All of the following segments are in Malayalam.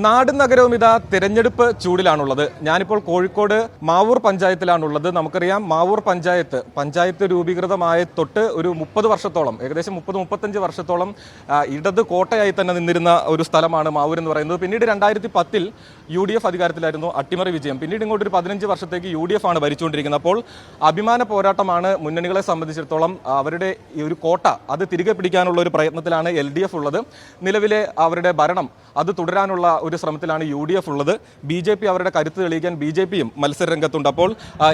നാടും നഗരവും ഇതാ തിരഞ്ഞെടുപ്പ് ചൂടിലാണുള്ളത്. ഞാനിപ്പോൾ കോഴിക്കോട് മാവൂർ പഞ്ചായത്തിലാണുള്ളത്. നമുക്കറിയാം മാവൂർ പഞ്ചായത്ത് രൂപീകൃതമായ തൊട്ട് ഒരു 30 വർഷത്തോളം, ഏകദേശം 30-35 വർഷത്തോളം ഇടത് കോട്ടയായി തന്നെ നിന്നിരുന്ന ഒരു സ്ഥലമാണ് മാവൂർ എന്ന് പറയുന്നത്. പിന്നീട് 2010 UDF അധികാരത്തിലായിരുന്നു, അട്ടിമറി വിജയം. പിന്നീട് ഇങ്ങോട്ട് ഒരു 15 വർഷത്തേക്ക് UDF ആണ് ഭരിച്ചുകൊണ്ടിരിക്കുന്നത്. അപ്പോൾ അഭിമാന പോരാട്ടമാണ് മുന്നണികളെ സംബന്ധിച്ചിടത്തോളം. അവരുടെ ഈ ഒരു കോട്ട അത് തിരികെ പിടിക്കാനുള്ള ഒരു പ്രയത്നത്തിലാണ് LDF ഉള്ളത്. നിലവിലെ അവരുടെ ഭരണം അത് തുടരാനുള്ള ഒരു ശ്രമത്തിലാണ് UDF ഉള്ളത്. BJP അവരുടെ കരുത്ത് തെളിയിക്കാൻ BJPയും മത്സര രംഗത്തുണ്ട്. അപ്പോൾ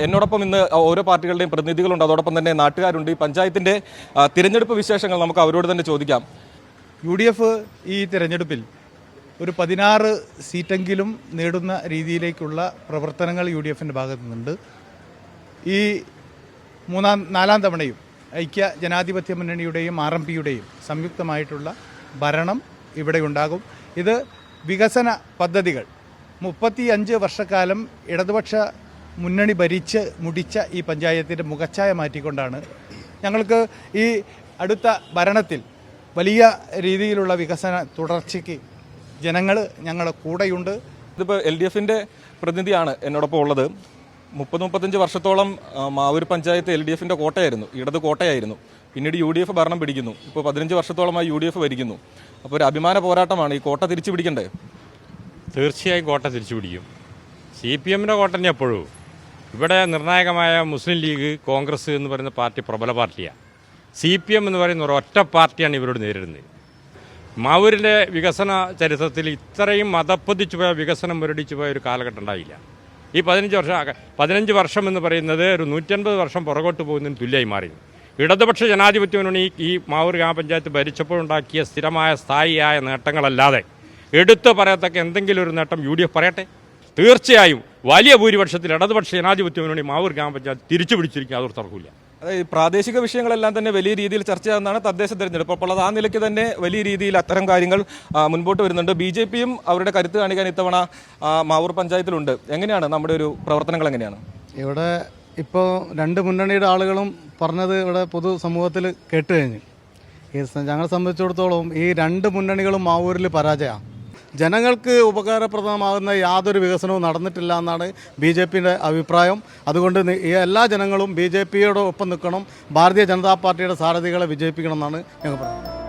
എന്നോടൊപ്പം ഇന്ന് ഓരോ പാർട്ടികളുടെയും പ്രതിനിധികളുണ്ട്, അതോടൊപ്പം തന്നെ നാട്ടുകാരുണ്ട്. ഈ പഞ്ചായത്തിന്റെ തിരഞ്ഞെടുപ്പ് വിശേഷങ്ങൾ നമുക്ക് അവരോട് തന്നെ ചോദിക്കാം. UDF ഈ തിരഞ്ഞെടുപ്പിൽ ഒരു 16 സീറ്റെങ്കിലും നേടുന്ന രീതിയിലേക്കുള്ള പ്രവർത്തനങ്ങൾ UDFന്റെ ഭാഗത്തു നിന്നുണ്ട്. ഈ നാലാം തവണയും ഐക്യ ജനാധിപത്യ മുന്നണിയുടെയും RMPയുടെയും സംയുക്തമായിട്ടുള്ള ഭരണം ഇവിടെ ഉണ്ടാകും. ഇത് വികസന പദ്ധതികൾ 35 വർഷക്കാലം ഇടതുപക്ഷ മുന്നണി ഭരിച്ച് മുടിച്ച ഈ പഞ്ചായത്തിൻ്റെ മുഖച്ഛായ മാറ്റിക്കൊണ്ടാണ് ഞങ്ങൾക്ക് ഈ അടുത്ത ഭരണത്തിൽ വലിയ രീതിയിലുള്ള വികസന തുടർച്ചയ്ക്ക് ജനങ്ങൾ ഞങ്ങളുടെ കൂടെയുണ്ട്. ഇതിപ്പോൾ LDFന്റെ പ്രതിനിധിയാണ് എന്നോടൊപ്പം ഉള്ളത്. 30-35 വർഷത്തോളം മാവൂർ പഞ്ചായത്ത് LDFന്റെ കോട്ടയായിരുന്നു, ഇടത് കോട്ടയായിരുന്നു. പിന്നീട് UDF ഭരണം പിടിക്കുന്നു. ഇപ്പോൾ 15 വർഷത്തോളമായി UDF ഭരിക്കുന്നു. അപ്പോൾ ഒരു അഭിമാന പോരാട്ടമാണ്. ഈ കോട്ട തിരിച്ചു പിടിക്കണ്ടേ? തീർച്ചയായും കോട്ട തിരിച്ചു പിടിക്കും. CPMന്റെ കോട്ട തന്നെ എപ്പോഴും. ഇവിടെ നിർണായകമായ മുസ്ലിം ലീഗ്, കോൺഗ്രസ് എന്ന് പറയുന്ന പാർട്ടി പ്രബല പാർട്ടിയാണ്. CPM എന്ന് പറയുന്ന ഒരൊറ്റ പാർട്ടിയാണ് ഇവരോട് നേരിടുന്നത്. മാവൂരിൻ്റെ വികസന ചരിത്രത്തിൽ ഇത്രയും മതപ്പതിച്ചു പോയ, വികസനം മുരടിച്ചു പോയ ഒരു കാലഘട്ടം ഉണ്ടായില്ല. ഈ 15 വർഷം എന്ന് പറയുന്നത് ഒരു 150 വർഷം പുറകോട്ട് പോകുന്നതിന് തുല്യമായി മാറി. ഇടതുപക്ഷ ജനാധിപത്യ മുന്നണി ഈ മാവൂർ ഗ്രാമപഞ്ചായത്ത് ഭരിച്ചപ്പോഴുണ്ടാക്കിയ സ്ഥിരമായ സ്ഥായിയായ നേട്ടങ്ങളല്ലാതെ എടുത്തു പറയത്തക്ക എന്തെങ്കിലും ഒരു നേട്ടം UDF പറയട്ടെ. തീർച്ചയായും വലിയ ഭൂരിപക്ഷത്തിൽ ഇടതുപക്ഷ ജനാധിപത്യ മുന്നണി മാവൂർ ഗ്രാമപഞ്ചായത്ത് തിരിച്ചു പിടിച്ചിരിക്കുക, അതൊരു തർക്കമില്ല. അതായത് പ്രാദേശിക വിഷയങ്ങളെല്ലാം തന്നെ വലിയ രീതിയിൽ ചർച്ചയാകുന്നതാണ് തദ്ദേശ തെരഞ്ഞെടുപ്പ്. അപ്പോൾ അത് ആ നിലയ്ക്ക് തന്നെ വലിയ രീതിയിൽ അത്തരം കാര്യങ്ങൾ മുൻപോട്ട് വരുന്നുണ്ട്. BJPയും അവരുടെ കരുത്ത് കാണിക്കാൻ ഇത്തവണ മാവൂർ പഞ്ചായത്തിലുണ്ട്. എങ്ങനെയാണ് നമ്മുടെ ഒരു പ്രവർത്തനങ്ങൾ എങ്ങനെയാണ് ഇവിടെ? ഇപ്പോൾ രണ്ട് മുന്നണിയുടെ ആളുകളും പറഞ്ഞത് ഇവിടെ പൊതുസമൂഹത്തിൽ കേട്ട് കഴിഞ്ഞു. ഞങ്ങളെ സംബന്ധിച്ചിടത്തോളം ഈ രണ്ട് മുന്നണികളും മാവൂരിൽ പരാജയമാണ്. ജനങ്ങൾക്ക് ഉപകാരപ്രദമാകുന്ന യാതൊരു വികസനവും നടന്നിട്ടില്ല എന്നാണ് BJPയുടെ അഭിപ്രായം. അതുകൊണ്ട് എല്ലാ ജനങ്ങളും BJPയോടൊപ്പം നിൽക്കണം, ഭാരതീയ ജനതാ പാർട്ടിയുടെ സാരഥികളെ വിജയിപ്പിക്കണം എന്നാണ് ഞങ്ങൾ പറയുന്നത്.